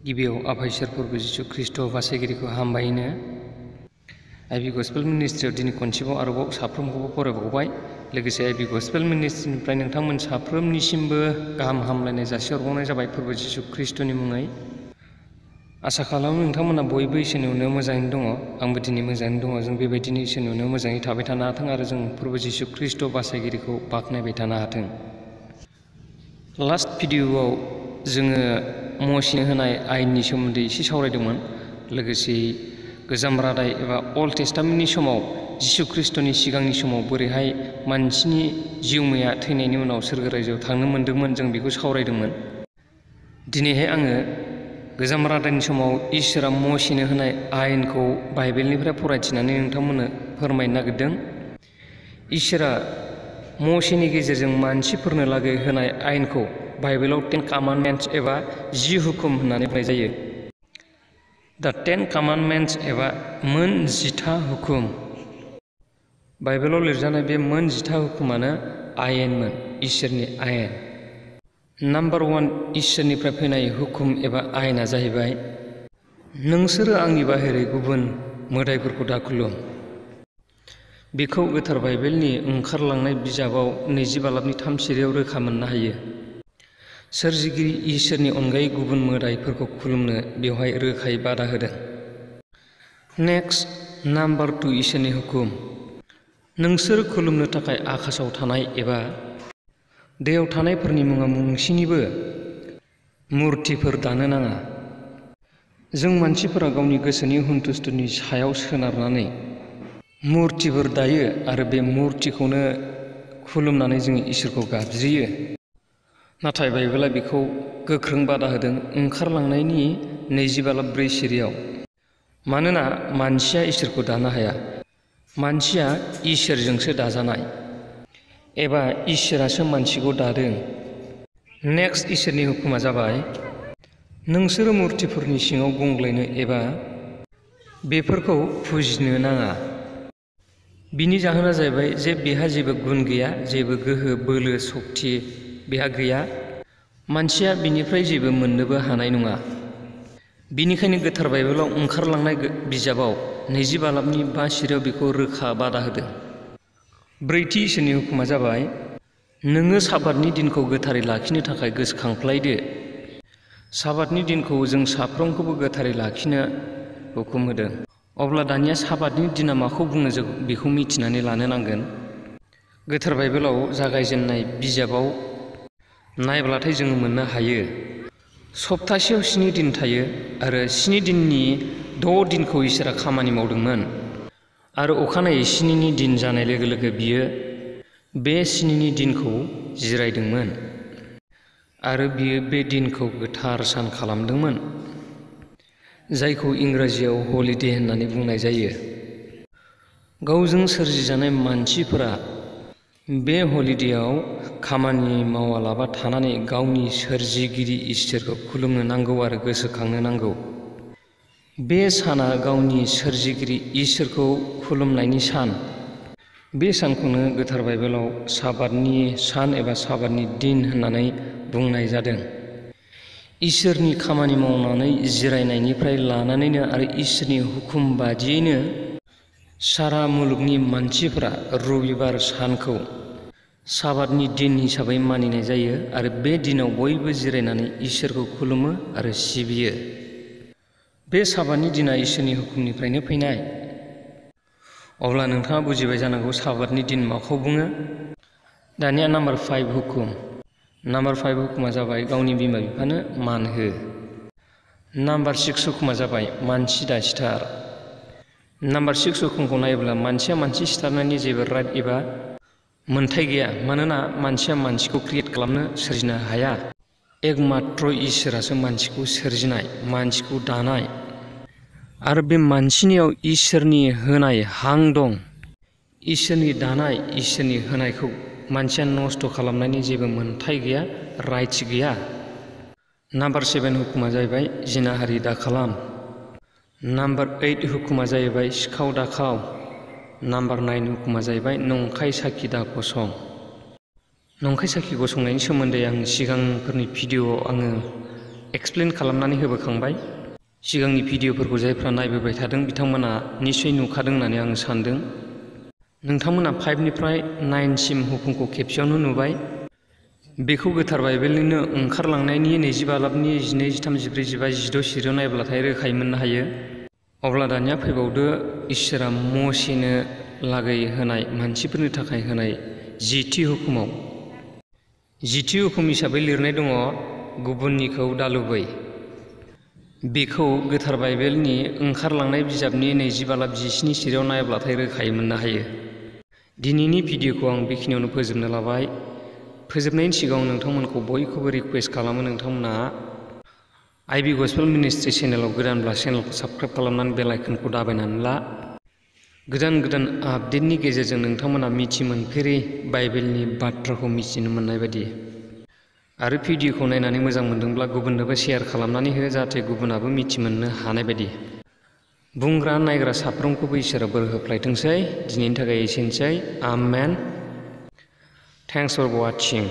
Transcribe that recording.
गिबियाव आफा इसोर फोरबो जिसु ख्रीष्ट बासायगिरिखौ हामबायनो आइबि गस्पेल मिनिस्ट्रियाव दिनै खनसेबाव आरोबाव साफ्रोमखौबो बरायबावबाय। लोगोसे आइबि गस्पेल मिनिस्ट्रिनिफ्राय नोंथांमोन साफ्रोमनिसिमबो गाहाम हामलायनाय जासिहरबावनाय जाबाय फोरबो जिसु ख्रीष्टनि मुङै। आसा खालामो नोंथांमोना बयबो इसोरनि अननायाव मोजाङैनो दङ। आंबो दिनै मोजाङैनो दङ। जों बेबायदिनो इसोरनि अननायाव मोजाङै थाबाय थानो हाथों आरो जों फोरबो जिसु ख्रीष्ट बासायगिरिखौ बाख्नायबाय थानो हाथों। लास्ट भिडिअ'आव जोङो मसिनो होनाय आयेननि सोमोन्दै एसे सावरायदोंमोन। लोगोसे गोजाम रादाय एबा अल्ड टेस्टामेन्टनि समाव जिसु ख्रीष्टनि सिगांनि समाव बोरैहाय मानसिनि जिउमाया थैनायनि उनाव सोरगो रायजोआव थांनो मोन्दोंमोन जों बेखौ सावरायदोंमोन। दिनैहाय आङो गोजाम रादायनि समाव इसोरा मसिनो होनाय आयेनखौ बाइबेलनिफ्राय फरायथिनानै नोंथांमोननो फोरमायनो नागिरदों। इसोरा मसिनि गेजेरजों मानसिफोरनो लागै होनाय आयेनखौ बाइबेलाव 10 कामान्डमेन्ट्स एबा 10 हुकुम होननानै बुंनाय जायो। दा 10 कामान्डमेन्ट्स एबा मोन 10 हुकुम। बाइबेलाव लिरजानाय बे मोन 10 हुकुमानो आयेनमोन, इसोरनि आयेन। नाम्बार 1 इसोरनिफ्राय फैनाय हुकुम एबा आयेना जाहैबाय, नोंसोरो आंनि बाहेरै गुबुन मोदायफोरखौ दाखुलुम। बेखौ गोथार बाइबेलनि ओंखारलांनाय बिजाबाव 20 सिरियाव रोखा मोननो हायो। सोरजिगिरि इसोरनि अनगायै गुबुन मोदायफोरखौ खुलुमनो बेवहाय रोखायै बादा होदों। नेक्स्ट, नाम्बार 2 इसोरनि हुकुम। नोंसोर खुलुमनो थाखाय आकाशाव थानाय एबा दैयाव थानायफोरनि मुङा मुंसिनिबो मुर्तिफोर दानो नाङा। जों मानसिफोरा गावनि गोसोनि हुनथुस्थुनि सायाव सोनारनानै मुर्तिफोर दायो आरो बे मुर्तिखौनो खुलुमनानै जों इसोरखौ गाबज्रियो। नाथाय बाइबेला बेखौ गोख्रों बादा होदों ओंखारलांनायनि 20 सिरियाव। मानोना मानसिया इसोरखौ दानो हाया। मानसिया इसोरजोंसो दाजानाय एबा इसोरासो मानसिखौ दादों। नेक्स्ट इसोरनि हुकुमा जाबाय, नोंसोरो मुर्तिफोरनि सिङाव गंग्लायनो एबा बेफोरखौ फुजिनो नाङा। बिनि जाहोना जाहैबाय जे बेहा जेबो गुन गैया, जेबो गोहो बोलो सक्ति बेहा गैया। मानसिया बिनिफ्राय जेबो मोननोबो हानाय नङा। बिनिखायनो गोथार बाइबेलाव ओंखारलांनाय बिजाबाव 20 सिरियाव बेखौ रोखा बादा होदों। ब्रैथि इसोरनि हुकुमा जाबाय, नोङो साबातनि दिनखौ गोथारै लाखिनो थाखाय गोसोखांफ्लायदो। साबातनि दिनखौ जों साफ्रोमखौबो गोथारै लाखिनो हुकुम होदों। अब्ला दानिया साबातनि दिना माखौ बुङो जों बेखौ मिथिनानै लानो नांगोन। गोथार बाइबेलाव जागायजेननाय बिजाबाव नायब्लाथाय जोङो मोननो हायो, सप्तासेयाव 7 दिन थायो आरो 7 दिननि 6 दिनखौ इसोरा खामानि मावदोंमोन आरो अखानायै 7नि दिन जानाय लोगो लोगो बियो बे 7नि दिनखौ जिरायदोंमोन आरो बियो बे दिनखौ गोथार सान खालामदोंमोन, जायखौ इंराजियाव हलिडे होननानै बुंनाय जायो। गावजों सोरजिजानाय मानसिफोरा बे हलिडेआव खामानि मावालाबा थानानै गावनि सोरजिगिरि इसोरखौ खुलुमनो नांगौ आरो गोसोखांनो नांगौ। बे साना गावनि सोरजिगिरि इसोरखौ खुलुमनायनि सान। बे सानखौनो गोथार बाइबेलाव साबातनि सान एबा साबातनि दिन होननानै बुंनाय जादों। इसोरनि खामानि मावनानै जिरायनायनिफ्राय लानानैनो आरो इसोरनि हुकुम बादियैनो सारा मुलुगनि मानसिफोरा रबिबार सानखौ साबातनि दिन हिसाबै मानिनाय जायो आरो बे दिनाव बयबो जिरायनानै इसोरखौ खुलुमो आरो सिबियो। बे साबातनि दिना इसोरनि हुकुमनिफ्रायनो फैनाय। अब्ला नोंथाङा बुजिबाय जानांगौ साबातनि दिन माखौ बुङो। दानिया नाम्बार 5 हुकुम। नाम्बार 5 हुकुमा जाबाय, गावनि बिमा बिफानो मान हो। नाम्बार 6 हुकुमा जाबाय, मानसि दासिथार। नाम्बार 6 हुकुमखौ नायोब्ला मानसिया मानसि सिथारनायनि जेबो राइट एबा मोनथाय गैया। मानोना मानसिया मानसिखौ क्रियेट खालामनो सोरजिनो हाया। एकमात्र इसोरासो मानसिखौ सोरजिनाय, मानसिखौ दानाय आरो बे मानसिनियाव इसोरनि होनाय हां दं। इसोरनि दानाय, इसोरनि होनायखौ मानसिया नस्थ' खालामनायनि जेबो मोनथाय गैया, राइट्स गैया। नाम्बार 7 हुकुमा जाहैबाय, जिनाहारि दाखालाम। नाम्बार 8 हुकुमा जाहैबाय, सिखाव दाखाव। नाम्बार 9 हुकुमा जाहैबाय, नंखाय साखि दागसं। नंखाय साखि गसंनायनि सोमोन्दै आं सिगांफोरनि भिडिअ'आव आङो एक्सप्लेन खालामनानै होबोखांबाय। सिगांनि भिडिअफोरखौ जायफ्रा नायबोबाय थादों बिथांमोना निस्सय नुखादों होननानै आं सान्दों। नोंथांमोना 5निफ्राय 9सिम हुकुमखौ खेबसेयावनो नुबाय। बेखौ गोथार बाइबेलनिनो ओंखारलांनायनि 20 बालाबनि 12, 13, 14, 15, 16 सिरियाव नायब्लाथाय रोखायै मोननो हायो। अब्ला दानिया फैबावदो इसोरा मसेनो लागै होनाय मानसिफोरनि थाखाय होनाय 10थि हुकुमाव। 10थि हुकुम हिसाबै लिरनाय दङ गुबुननिखौ दालुबै। बेखौ गोथार बाइबेलनि ओंखारलांनाय बिजाबनि 20 बालाब 17 सिरियाव नायब्लाथाय रोखायै मोननो हायो। दिनैनि भिडिअखौ आं बेखिनियावनो फोजोबनो लाबाय। फोजोबनायनि सिगाङाव नोंथांमोनखौ बयखौबो रिकुवेस्ट खालामो, नोंथांमोना आइबि गस्पेल मिनिस्ट्रि चेनेलाव गोदानब्ला चेनेलखौ साबस्क्राइब खालामनानै बेल आइकनखौ दाबायनानै ला। गोदान गोदान आपडेटनि गेजेरजों नोंथांमोना मिथि मोनफेरै बाइबेलनि बाथ्राखौ मिथिनो मोननाय बायदि। आरो भिडिअखौ नायनानै मोजां मोनदोंब्ला गुबुननोबो शेयार खालामनानै हो, जाहाथे गुबुनाबो मिथि मोननो हानाय बायदि। बुंग्रा नायग्रा साफ्रोमखौबो इसोरा बोर होफ्लायथोंसै। दिनैनि थाखाय एसेनोसै। आमेन। Thanks for वाचिं।